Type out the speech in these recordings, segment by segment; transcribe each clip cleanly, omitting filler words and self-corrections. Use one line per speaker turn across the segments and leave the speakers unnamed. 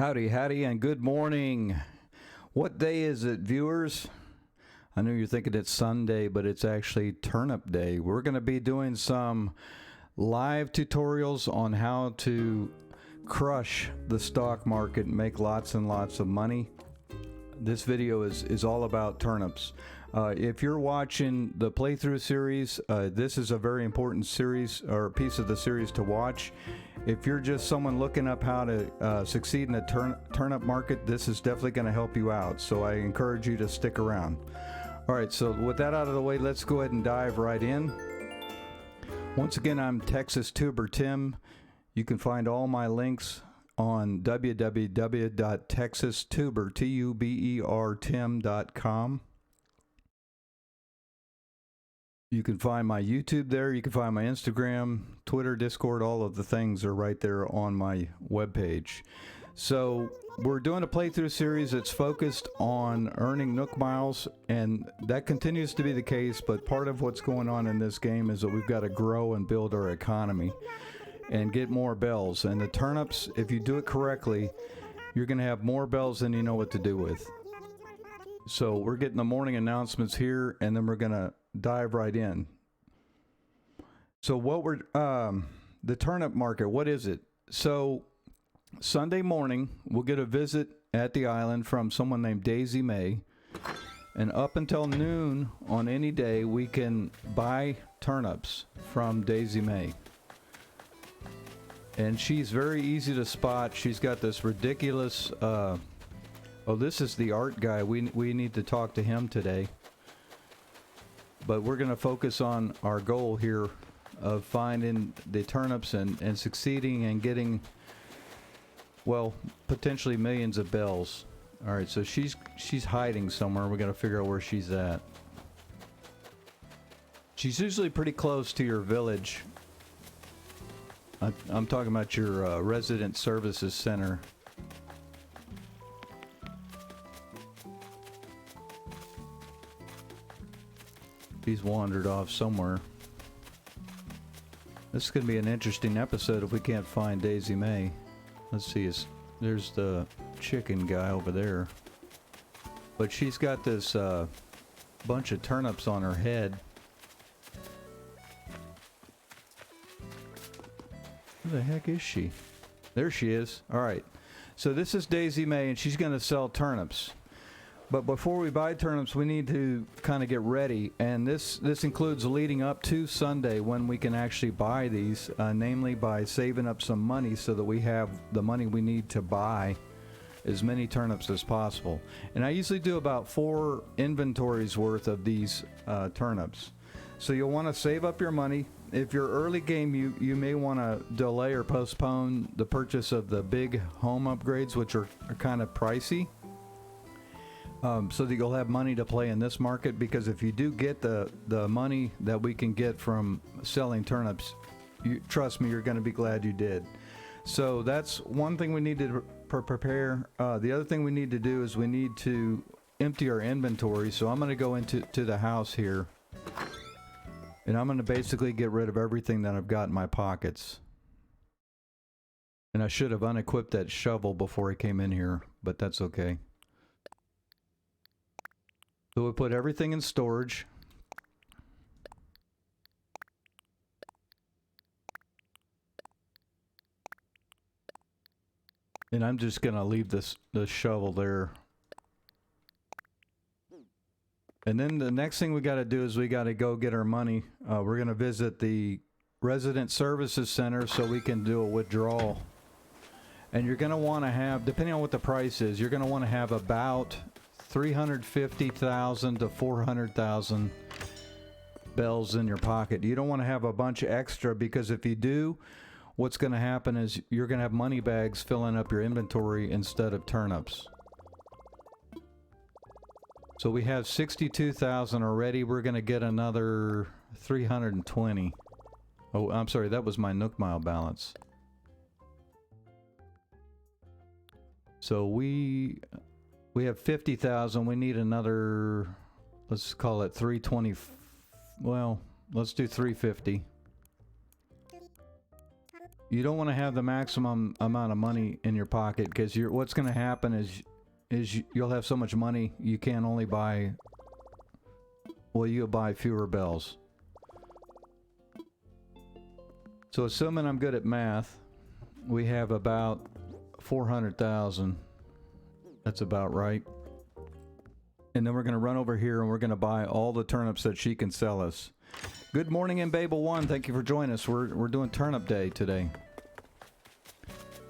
Howdy, howdy, and good morning. What day is it, viewers? I know you're thinking it's Sunday, but it's actually Turnip Day. We're going to be doing some live tutorials on how to crush the stock market and make lots and lots of money. This video is all about turnips. If you're watching the playthrough series, this is a very important series or piece of the series to watch. If you're just someone looking up how to succeed in the turnip market, this is definitely going to help you out. So I encourage you to stick around. All right, so with that out of the way, let's go ahead and dive right in. Once again, I'm TexasTuberTim. You can find all my links on www.TexasTuberTim.com. You can find my YouTube there. You can find my Instagram, Twitter, Discord. All of the things are right there on my webpage. So we're doing a playthrough series that's focused on earning Nook miles, and that continues to be the case, but part of what's going on in this game is that we've got to grow and build our economy and get more bells. And the turnips, if you do it correctly, you're going to have more bells than you know what to do with. So we're getting the morning announcements here, and then we're going to dive right in. So what the turnip market, what is it? So Sunday morning, we'll get a visit at the island from someone named Daisy May, and up until noon on any day, we can buy turnips from Daisy May. And she's very easy to spot. She's got this ridiculous, oh, this is the art guy. We need to talk to him today. But we're going to focus on our goal here of finding the turnips and succeeding and getting, well, potentially millions of bells. All right, so she's hiding somewhere. We're going to figure out where she's at. She's usually pretty close to your village. I'm talking about your resident services center. He's wandered off somewhere. This is going to be an interesting episode if we can't find Daisy May. Let's see, there's the chicken guy over there. But she's got this bunch of turnips on her head. Where the heck is she? There she is. All right. So this is Daisy May, and she's going to sell turnips. But before we buy turnips, we need to kind of get ready, and this includes leading up to Sunday when we can actually buy these, namely by saving up some money so that we have the money we need to buy as many turnips as possible. And I usually do about 4 inventories worth of these turnips. So you'll want to save up your money. If you're early game, you may want to delay or postpone the purchase of the big home upgrades, which are kind of pricey. So that you'll have money to play in this market, because if you do get the money that we can get from selling turnips, trust me, you're going to be glad you did. So that's one thing we need to prepare. The other thing we need to do is we need to empty our inventory. So I'm going to go into the house here, and I'm going to basically get rid of everything that I've got in my pockets. And I should have unequipped that shovel before I came in here, but that's okay. So we put everything in storage. And I'm just going to leave this shovel there. And then the next thing we got to do is we got to go get our money. We're going to visit the Resident Services Center so we can do a withdrawal. And you're going to want to have, depending on what the price is, you're going to want to have about 350,000 to 400,000 bells in your pocket. You don't want to have a bunch extra, because if you do, what's going to happen is you're going to have money bags filling up your inventory instead of turnips. So we have 62,000 already. We're going to get another 320. Oh, I'm sorry, that was my Nook mile balance. So we have 50,000. We need another, let's call it 320. Well, let's do 350. you don't want to have the maximum amount of money in your pocket, because what's going to happen is you'll have so much money you can only buy, well, you'll buy fewer bells. So assuming I'm good at math, we have about 400,000. That's about right. And then we're going to run over here and we're going to buy all the turnips that she can sell us. Good morning in Babel 1. Thank you for joining us. We're doing turnip day today.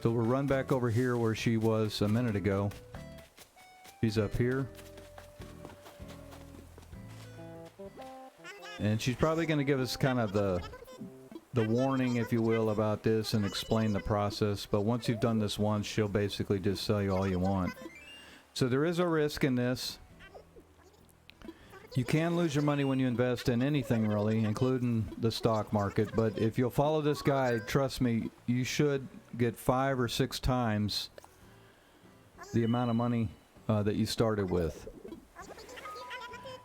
So we'll run back over here where she was a minute ago. She's up here. And she's probably going to give us kind of the warning, if you will, about this and explain the process. But once you've done this once, she'll basically just sell you all you want. So there is a risk in this. You can lose your money when you invest in anything, really, including the stock market. But if you'll follow this guide, trust me, you should get 5 or 6 times the amount of money that you started with.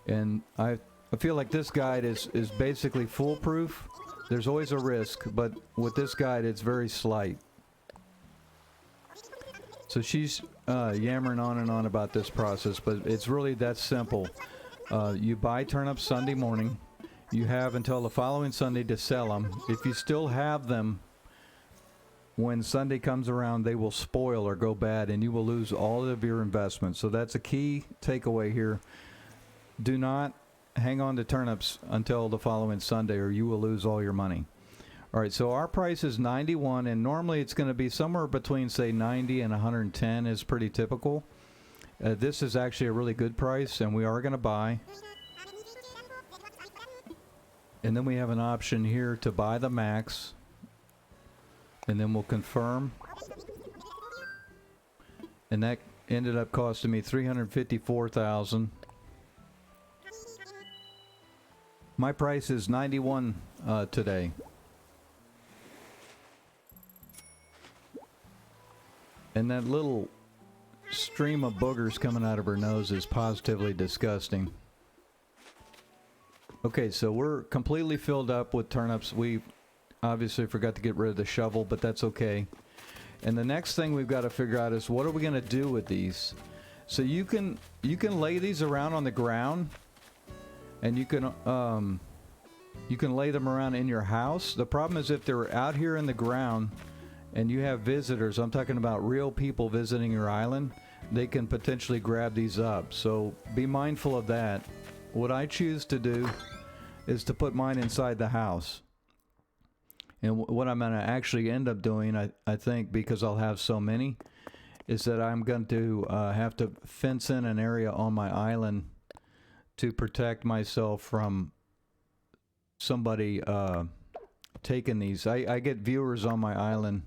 And I feel like this guide is basically foolproof. There's always a risk, but with this guide, it's very slight. So she's yammering on and on about this process, but it's really that simple. You buy turnips Sunday morning. You have until the following Sunday to sell them. If you still have them when Sunday comes around, they will spoil or go bad, and you will lose all of your investment. So that's a key takeaway here. Do not hang on to turnips until the following Sunday, or you will lose all your money. All right, so our price is 91, and normally it's going to be somewhere between, say, 90 and 110 is pretty typical. This is actually a really good price, and we are going to buy. And then we have an option here to buy the max, and then we'll confirm. And that ended up costing me $354,000. My price is 91 today. And that little stream of boogers coming out of her nose is positively disgusting. Okay, so we're completely filled up with turnips. We obviously forgot to get rid of the shovel, but that's okay. And the next thing we've got to figure out is, what are we going to do with these? So you can lay these around on the ground, and you can lay them around in your house. The problem is if they're out here in the ground and you have visitors, I'm talking about real people visiting your island, they can potentially grab these up. So be mindful of that. What I choose to do is to put mine inside the house. And what I'm going to actually end up doing, I think, because I'll have so many, is that I'm going to have to fence in an area on my island to protect myself from somebody taking these. I get viewers on my island,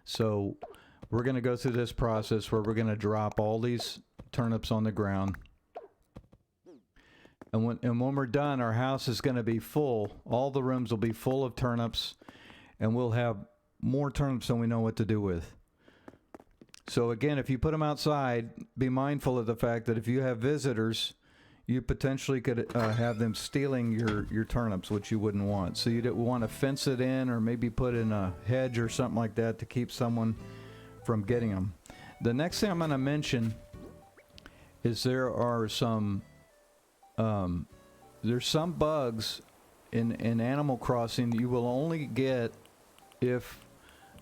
so we're going to go through this process where we're going to drop all these turnips on the ground. And when we're done, our house is going to be full. All the rooms will be full of turnips, and we'll have more turnips than we know what to do with. So again, if you put them outside, be mindful of the fact that if you have visitors, you potentially could have them stealing your turnips, which you wouldn't want. So you'd want to fence it in, or maybe put in a hedge or something like that to keep someone from getting them. The next thing I'm going to mention is there are some there's some bugs in Animal Crossing you will only get if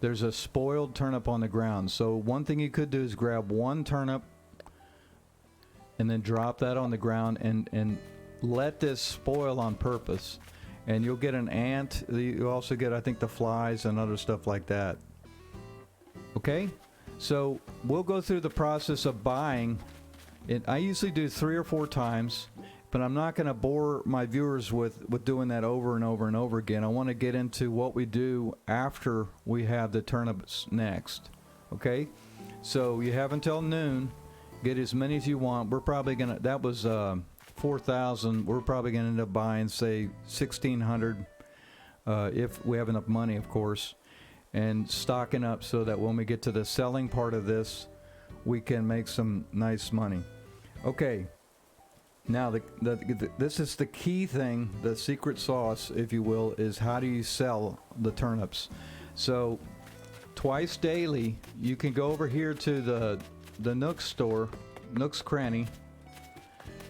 there's a spoiled turnip on the ground. So one thing you could do is grab one turnip and then drop that on the ground and let this spoil on purpose. And you'll get an ant. You also get, I think, the flies and other stuff like that. Okay? So we'll go through the process of buying it. I usually do 3 or 4 times, but I'm not going to bore my viewers with doing that over and over and over again. I want to get into what we do after we have the turnips next. Okay? So you have until noon. Get as many as you want. We're probably going to, that was 4,000. We're probably going to end up buying, say, 1,600 if we have enough money, of course, and stocking up so that when we get to the selling part of this, we can make some nice money. Okay. Now, this is the key thing, the secret sauce, if you will, is how do you sell the turnips? So twice daily, you can go over here to the Nook store, Nook's Cranny,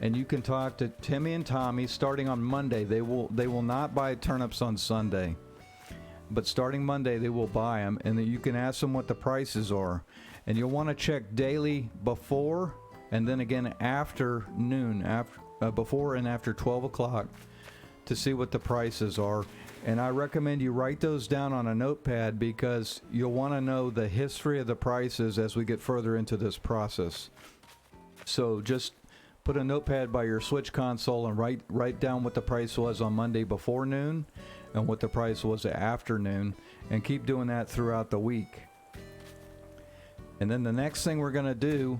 and you can talk to Timmy and Tommy starting on Monday. They will not buy turnips on Sunday, but starting Monday they will buy them, and then you can ask them what the prices are. And you'll want to check daily before and then again after noon, before and after 12 o'clock, to see what the prices are. And I recommend you write those down on a notepad, because you'll want to know the history of the prices as we get further into this process. So just put a notepad by your switch console and write down what the price was on Monday before noon and what the price was at afternoon, and keep doing that throughout the week. And then the next thing we're going to do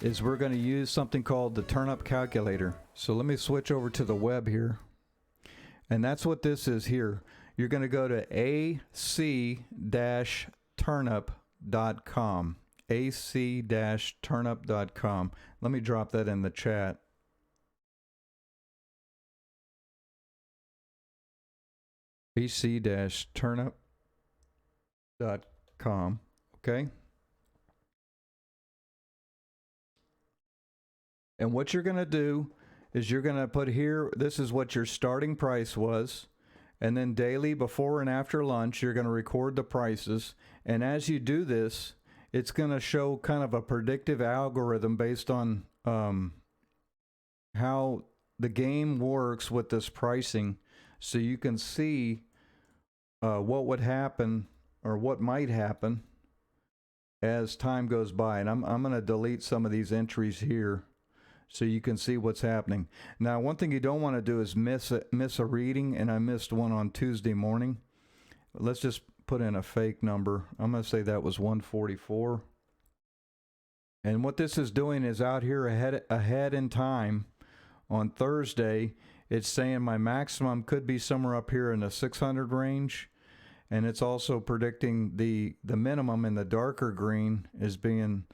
is we're going to use something called the turnip calculator. So let me switch over to the web here. And that's what this is here. You're going to go to ac-turnip.com. ac-turnip.com. Let me drop that in the chat. ac-turnip.com. Okay. And what you're going to do is you're going to put here, this is what your starting price was, and then daily before and after lunch you're going to record the prices. And as you do this, it's going to show kind of a predictive algorithm based on how the game works with this pricing, so you can see what would happen or what might happen as time goes by. And I'm going to delete some of these entries here so you can see what's happening. Now, one thing you don't want to do is miss a reading, and I missed one on Tuesday morning. Let's just put in a fake number. I'm going to say that was 144. And what this is doing is out here ahead in time on Thursday, it's saying my maximum could be somewhere up here in the 600 range, and it's also predicting the minimum in the darker green is being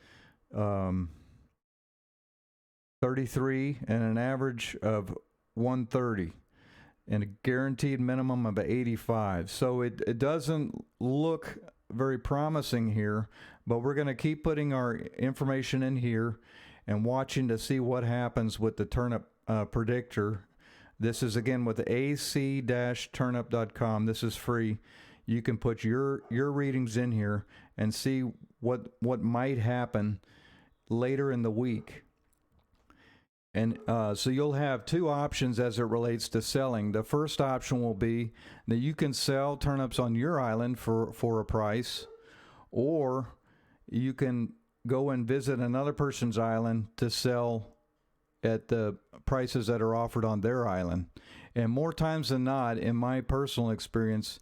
33 and an average of 130 and a guaranteed minimum of 85. So it doesn't look very promising here, but we're going to keep putting our information in here and watching to see what happens with the turnip predictor. This is again with ac-turnip.com. This is free. You can put your readings in here and see what might happen later in the week. And so you'll have two options as it relates to selling. The first option will be that you can sell turnips on your island for a price, or you can go and visit another person's island to sell at the prices that are offered on their island. And more times than not, in my personal experience,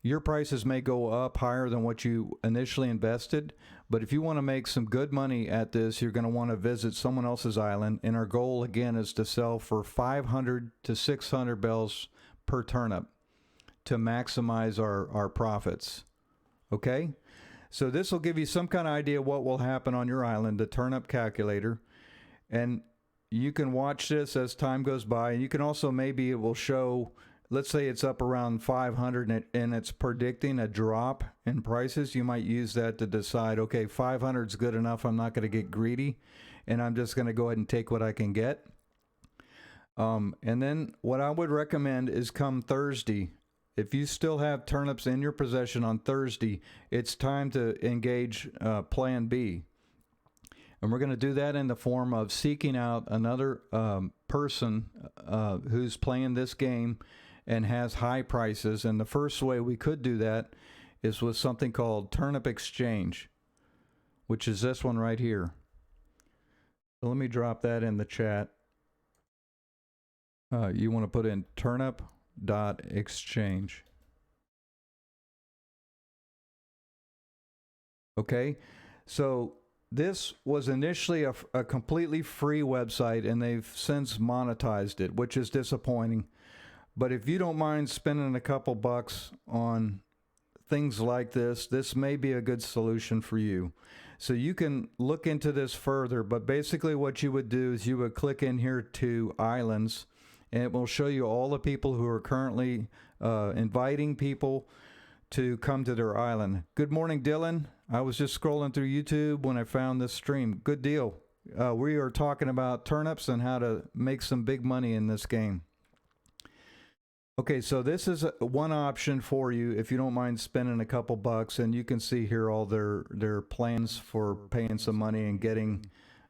your prices may go up higher than what you initially invested, but if you want to make some good money at this, you're going to want to visit someone else's island, and our goal again is to sell for 500 to 600 bells per turnip to maximize our profits. Okay? So this will give you some kind of idea what will happen on your island, the turnip calculator, and you can watch this as time goes by, and you can also, maybe it will show, let's say it's up around 500 and it's predicting a drop in prices. You might use that to decide, okay, 500 is good enough. I'm not going to get greedy, and I'm just going to go ahead and take what I can get. And then what I would recommend is come Thursday, if you still have turnips in your possession on Thursday, it's time to engage Plan B. And we're going to do that in the form of seeking out another person who's playing this game and has high prices. And the first way we could do that is with something called Turnip Exchange, which is this one right here. So let me drop that in the chat. You want to put in turnip.exchange. Okay, so this was initially a completely free website, and they've since monetized it, which is disappointing. But if you don't mind spending a couple bucks on things like this, this may be a good solution for you. So you can look into this further, but basically what you would do is you would click in here to Islands, and it will show you all the people who are currently inviting people to come to their island. Good morning, Dylan. I was just scrolling through YouTube when I found this stream. Good deal. We are talking about turnips and how to make some big money in this game. Okay, so this is one option for you if you don't mind spending a couple bucks, and you can see here all their plans for paying some money and getting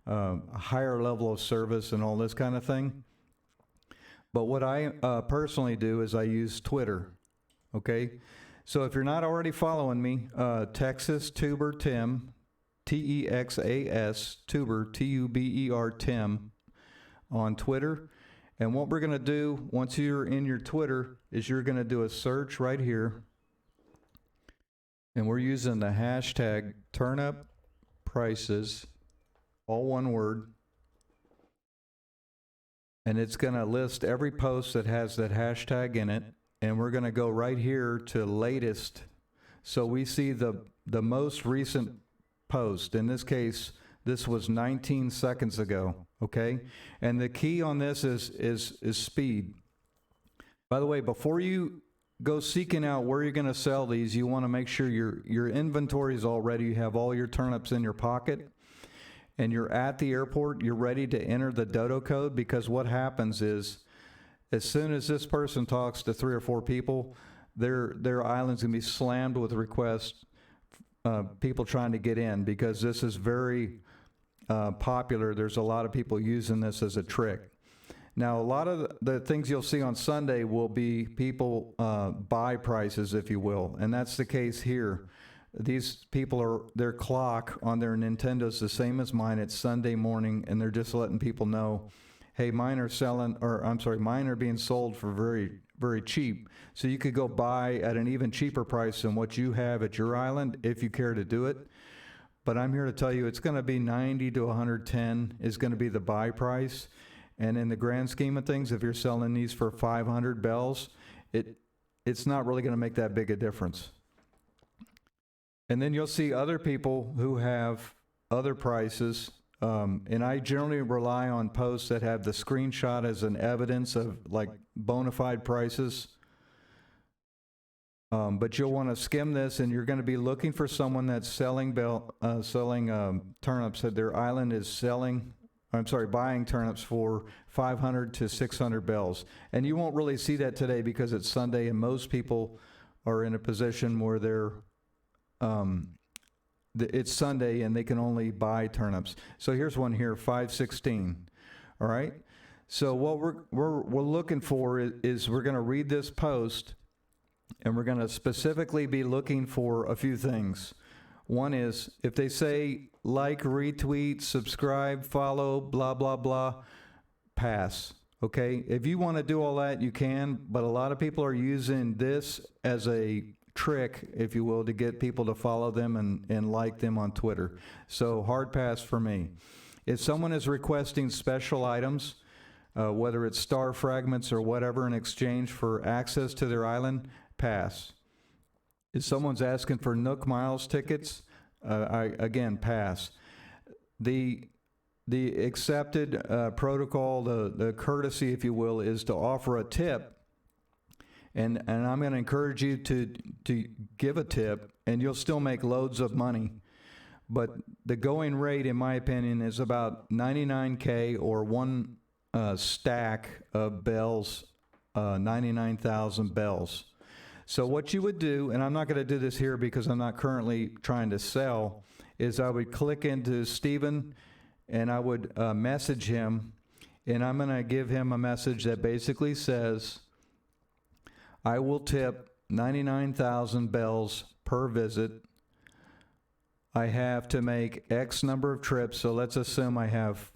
a higher level of service and all this kind of thing. But what I personally do is I use Twitter. Okay, so if you're not already following me, TexasTuberTim, TEXAS Tuber TUBER Tim on Twitter. And what we're going to do once you're in your Twitter is you're going to do a search right here. And we're using the hashtag turnip prices, all one word. And it's going to list every post that has that hashtag in it. And we're going to go right here to latest. So we see the most recent post. In this case, this was 19 seconds ago, okay? And the key on this is speed. By the way, before you go seeking out where you're going to sell these, you want to make sure your inventory is all ready. You have all your turnips in your pocket, and you're at the airport. You're ready to enter the dodo code, because what happens is, as soon as this person talks to 3 or 4 people, their island's going to be slammed with requests, people trying to get in, because this is very popular. There's a lot of people using this as a trick. Now, a lot of the things you'll see on Sunday will be people buy prices, if you will, and that's the case here. These people their clock on their Nintendo's the same as mine. It's Sunday morning, and they're just letting people know, hey, mine are being sold for very, very cheap. So you could go buy at an even cheaper price than what you have at your island if you care to do it. But I'm here to tell you it's going to be 90 to 110 is going to be the buy price. And in the grand scheme of things, if you're selling these for 500 bells, it's not really going to make that big a difference. And then you'll see other people who have other prices. And I generally rely on posts that have the screenshot as an evidence of like bona fide prices. But you'll want to skim this, and you're going to be looking for someone that's selling turnips, that their island is buying turnips for 500 to 600 bells. And you won't really see that today because it's Sunday, and most people are in a position where they're it's Sunday and they can only buy turnips. So here's one here, 516. All right. So what we're looking for is we're going to read this post, and we're going to specifically be looking for a few things. One is if they say like, retweet, subscribe, follow, blah, blah, blah, pass. Okay. If you want to do all that, you can, but a lot of people are using this as a trick, if you will, to get people to follow them and like them on Twitter. So hard pass for me. If someone is requesting special items, whether it's star fragments or whatever in exchange for access to their island, pass. If someone's asking for Nook Miles tickets, again, pass. The accepted protocol, the courtesy, if you will, is to offer a tip. And I'm going to encourage you to give a tip, and you'll still make loads of money. But the going rate, in my opinion, is about 99K or one stack of bells, 99,000 bells. So what you would do, and I'm not going to do this here because I'm not currently trying to sell, is I would click into Stephen, and I would message him, and I'm going to give him a message that basically says, I will tip 99,000 bells per visit. I have to make X number of trips, so let's assume I have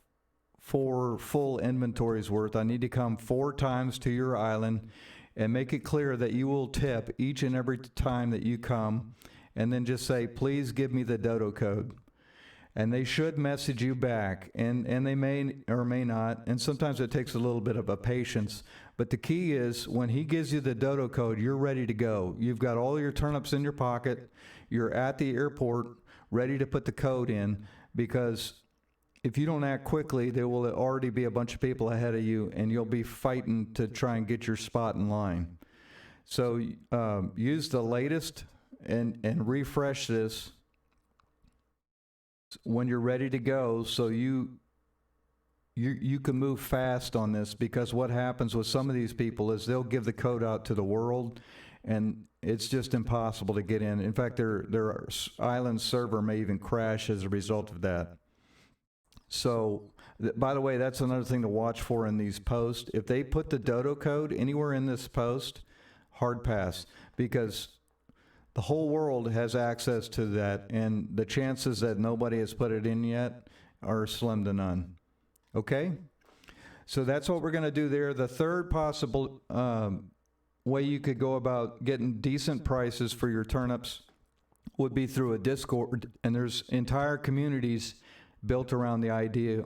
4 full inventories worth. I need to come 4 times to your island, and make it clear that you will tip each and every time that you come, and then just say, please give me the dodo code. And they should message you back, and they may or may not, and sometimes it takes a little bit of a patience. But the key is when he gives you the dodo code, you're ready to go. You've got all your turnips in your pocket. You're at the airport ready to put the code in, because if you don't act quickly, there will already be a bunch of people ahead of you, and you'll be fighting to try and get your spot in line. So use the latest and refresh this when you're ready to go, so you can move fast on this, because what happens with some of these people is they'll give the code out to the world, and it's just impossible to get in. In fact, their island server may even crash as a result of that. So, by the way, that's another thing to watch for in these posts. If they put the dodo code anywhere in this post, hard pass, because the whole world has access to that, and the chances that nobody has put it in yet are slim to none. Okay? So that's what we're going to do there. The third possible way you could go about getting decent prices for your turnips would be through a Discord, and there's entire communities built around the idea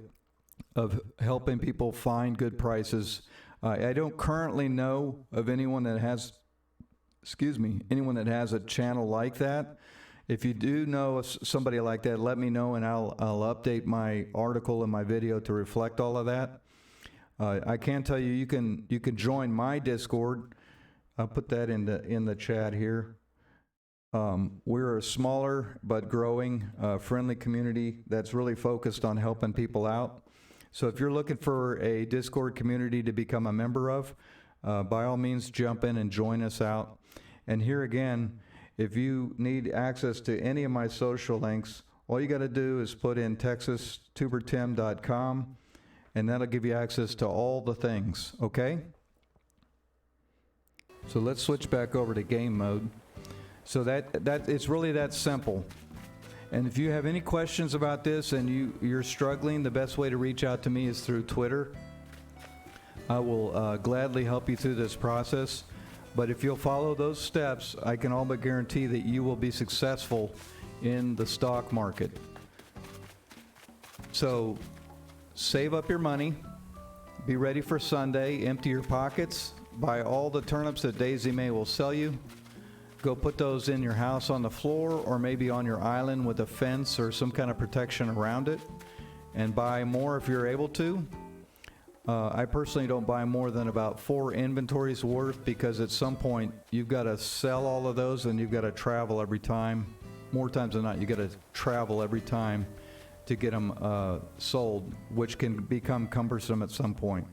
of helping people find good prices. I don't currently know of anyone that has, anyone that has a channel like that. If you do know somebody like that, let me know, and I'll update my article and my video to reflect all of that. I can tell you, you can join my Discord. I'll put that in the chat here. We're a smaller but growing, friendly community that's really focused on helping people out. So if you're looking for a Discord community to become a member of, by all means, jump in and join us out. And here again, if you need access to any of my social links, all you got to do is put in TexasTuberTim.com, and that'll give you access to all the things, okay? So let's switch back over to game mode. So that it's really that simple. And if you have any questions about this and you're struggling, the best way to reach out to me is through Twitter. I will gladly help you through this process. But if you'll follow those steps, I can all but guarantee that you will be successful in the stock market. So save up your money, be ready for Sunday, empty your pockets, buy all the turnips that Daisy May will sell you. Go put those in your house on the floor, or maybe on your island with a fence or some kind of protection around it, and buy more if you're able to. I personally don't buy more than about 4 inventories worth, because at some point you've got to sell all of those and you've got to travel every time. More times than not, you got to travel every time to get them sold, which can become cumbersome at some point.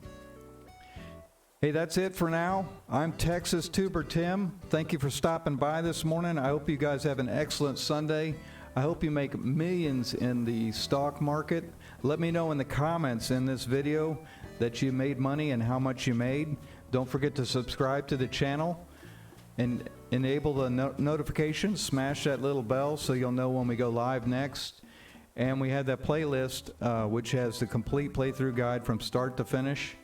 Hey, that's it for now. I'm TexasTuberTim. Thank you for stopping by this morning. I hope you guys have an excellent Sunday. I hope you make millions in the stock market. Let me know in the comments in this video that you made money and how much you made. Don't forget to subscribe to the channel and enable the notifications. Smash that little bell so you'll know when we go live next. And we have that playlist which has the complete playthrough guide from start to finish.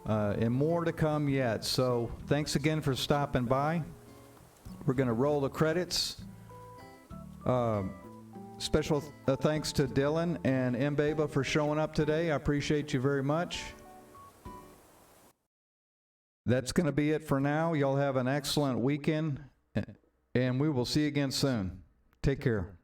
And more to come yet. So thanks again for stopping by. We're going to roll the credits. Special thanks to Dylan and Mbeba for showing up today. I appreciate you very much. That's going to be it for now. Y'all have an excellent weekend, and we will see you again soon. Take care.